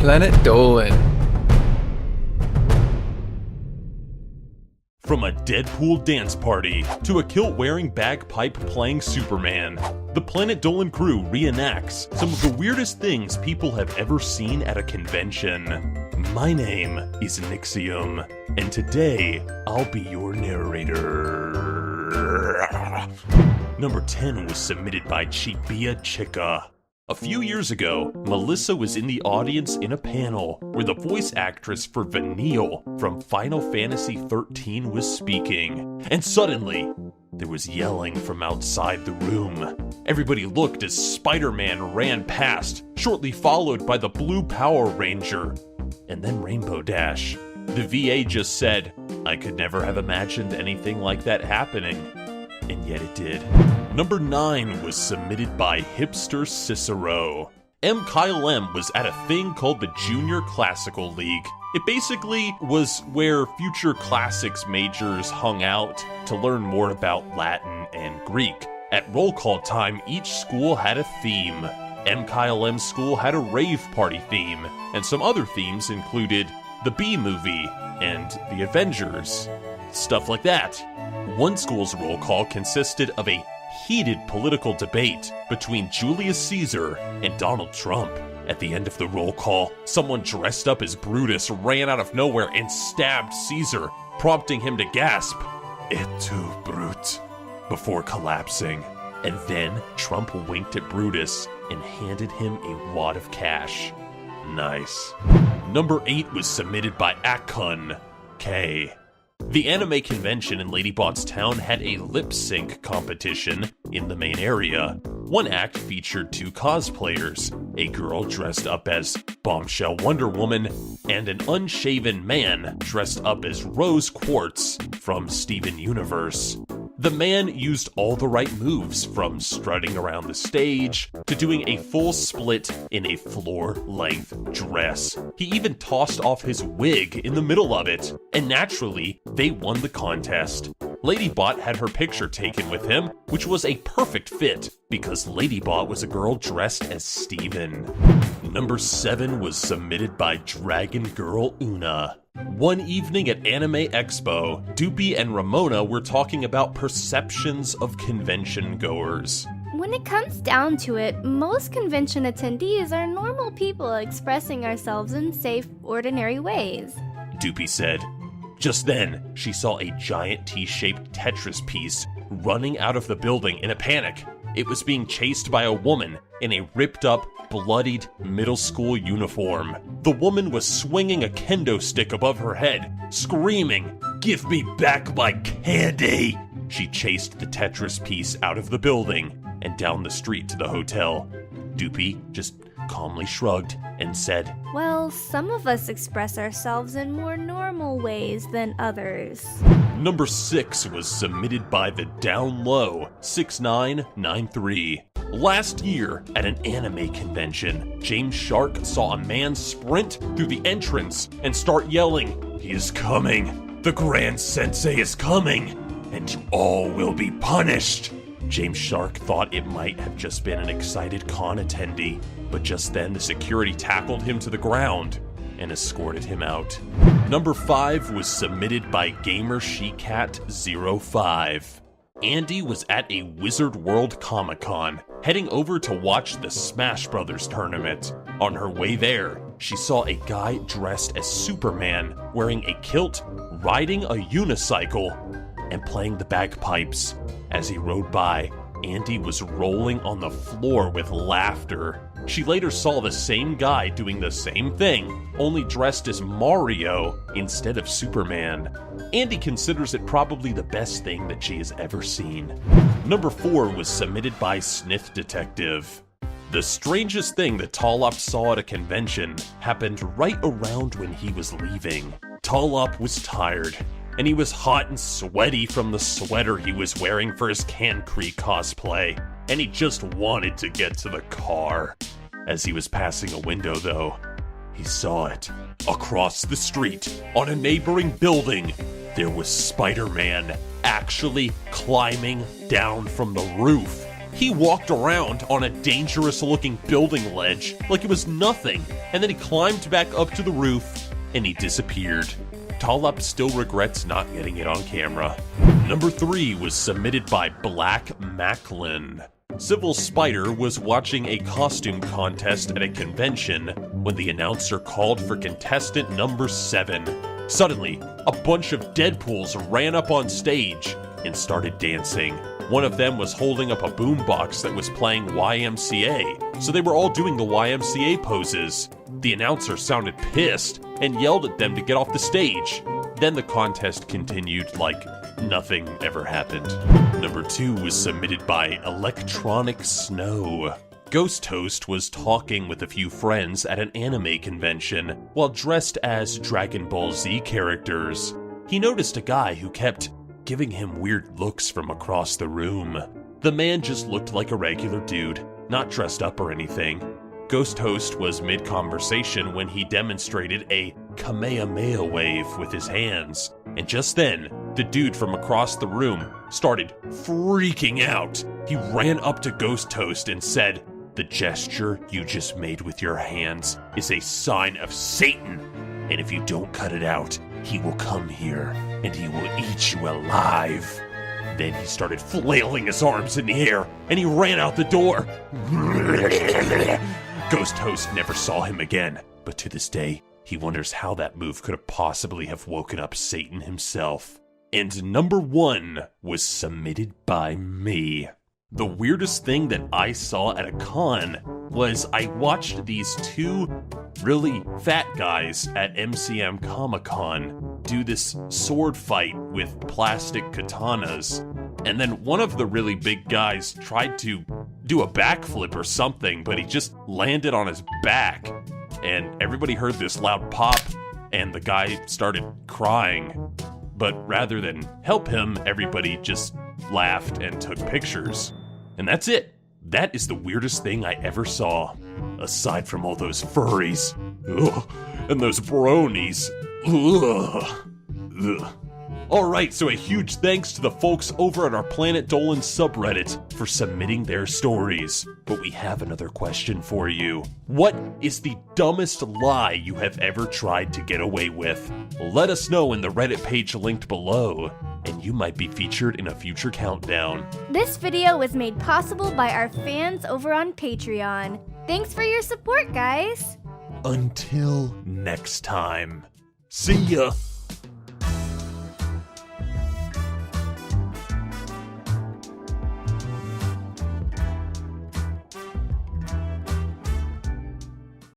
Planet Dolan. From a Deadpool dance party to a kilt-wearing bagpipe-playing Superman, the Planet Dolan crew reenacts some of the weirdest things people have ever seen at a convention. My name is Nixium, and today I'll be your narrator. Number 10 was submitted by Chibiachika. A few years ago, Melissa was in the audience in a panel where the voice actress for Vanille from Final Fantasy XIII was speaking, and suddenly, there was yelling from outside the room. Everybody looked as Spider-Man ran past, shortly followed by the Blue Power Ranger, and then Rainbow Dash. The VA just said, "I could never have imagined anything like that happening," and yet it did. Number 9 was submitted by HipsterCicero. Kyle M was at a thing called the Junior Classical League. It basically was where future classics majors hung out to learn more about Latin and Greek. At roll call time, each school had a theme. Kyle M's school had a rave party theme, and some other themes included the B movie and the Avengers, stuff like that. One school's roll call consisted of a heated political debate between Julius Caesar and Donald Trump. At the end of the roll call, someone dressed up as Brutus ran out of nowhere and stabbed Caesar, prompting him to gasp, "Et tu, Brute," before collapsing. And then Trump winked at Brutus and handed him a wad of cash. Nice. Number 8 was submitted by Akun K. The anime convention in Ladybot's town had a lip-sync competition in the main area. One act featured 2 cosplayers, a girl dressed up as Bombshell Wonder Woman, and an unshaven man dressed up as Rose Quartz from Steven Universe. The man used all the right moves, from strutting around the stage to doing a full split in a floor-length dress. He even tossed off his wig in the middle of it, and naturally, they won the contest. Ladybot had her picture taken with him, which was a perfect fit, because Ladybot was a girl dressed as Steven. Number 7 was submitted by DragongirlUna. One evening at Anime Expo, Doopy and Ramona were talking about perceptions of convention goers. When it comes down to it, most convention attendees are normal people expressing ourselves in safe, ordinary ways, Doopy said. Just then, she saw a giant T-shaped Tetris piece running out of the building in a panic. It was being chased by a woman in a ripped-up, bloodied middle school uniform. The woman was swinging a kendo stick above her head, screaming, "Give me back my candy!" She chased the Tetris piece out of the building and down the street to the hotel. Doopy just calmly shrugged and said, "Well, some of us express ourselves in more normal ways than others." Number 6 was submitted by the Down Low 6993. Last year, at an anime convention, James Shark saw a man sprint through the entrance and start yelling, "He is coming! The Grand Sensei is coming! And you all will be punished!" James Shark thought it might have just been an excited con attendee, but just then the security tackled him to the ground and escorted him out. Number 5 was submitted by GamerSheCat05. Andy was at a Wizard World Comic-Con, heading over to watch the Smash Brothers tournament. On her way there, she saw a guy dressed as Superman, wearing a kilt, riding a unicycle, and playing the bagpipes. As he rode by, Andy was rolling on the floor with laughter. She later saw the same guy doing the same thing, only dressed as Mario instead of Superman. Andy considers it probably the best thing that she has ever seen. Number 4 was submitted by Snythdetective. The strangest thing that Tallop saw at a convention happened right around when he was leaving. Tallop was tired, and he was hot and sweaty from the sweater he was wearing for his Cancree cosplay, and he just wanted to get to the car. As he was passing a window, though, he saw it. Across the street, on a neighboring building, there was Spider-Man actually climbing down from the roof. He walked around on a dangerous-looking building ledge like it was nothing, and then he climbed back up to the roof, and he disappeared. Talop still regrets not getting it on camera. Number 3 was submitted by Black Macklin. Civil Spider was watching a costume contest at a convention when the announcer called for contestant number 7. Suddenly, a bunch of Deadpools ran up on stage and started dancing. One of them was holding up a boombox that was playing YMCA, so they were all doing the YMCA poses. The announcer sounded pissed and yelled at them to get off the stage. Then the contest continued like nothing ever happened. Number 2 was submitted by ElectronicSnow. Ghost Toast was talking with a few friends at an anime convention while dressed as Dragon Ball Z characters. He noticed a guy who kept giving him weird looks from across the room. The man just looked like a regular dude, not dressed up or anything. Ghost Toast was mid-conversation when he demonstrated a Kamehameha wave with his hands, and just then, the dude from across the room started freaking out. He ran up to Ghost Toast and said, "The gesture you just made with your hands is a sign of Satan, and if you don't cut it out, he will come here and he will eat you alive." Then he started flailing his arms in the air and he ran out the door. Ghost Toast never saw him again, but to this day, he wonders how that move could have possibly have woken up Satan himself. And number 1 was submitted by me. The weirdest thing that I saw at a con was I watched these 2 really fat guys at MCM Comic-Con do this sword fight with plastic katanas. And then one of the really big guys tried to do a backflip or something, but he just landed on his back. And everybody heard this loud pop, and the guy started crying. But rather than help him, everybody just laughed and took pictures. And that's it. That is the weirdest thing I ever saw. Aside from all those furries. Ugh. And those bronies. Ugh. Ugh. Alright, so a huge thanks to the folks over at our Planet Dolan subreddit for submitting their stories. But we have another question for you. What is the dumbest lie you have ever tried to get away with? Let us know in the Reddit page linked below, and you might be featured in a future countdown. This video was made possible by our fans over on Patreon. Thanks for your support, guys! Until next time. See ya!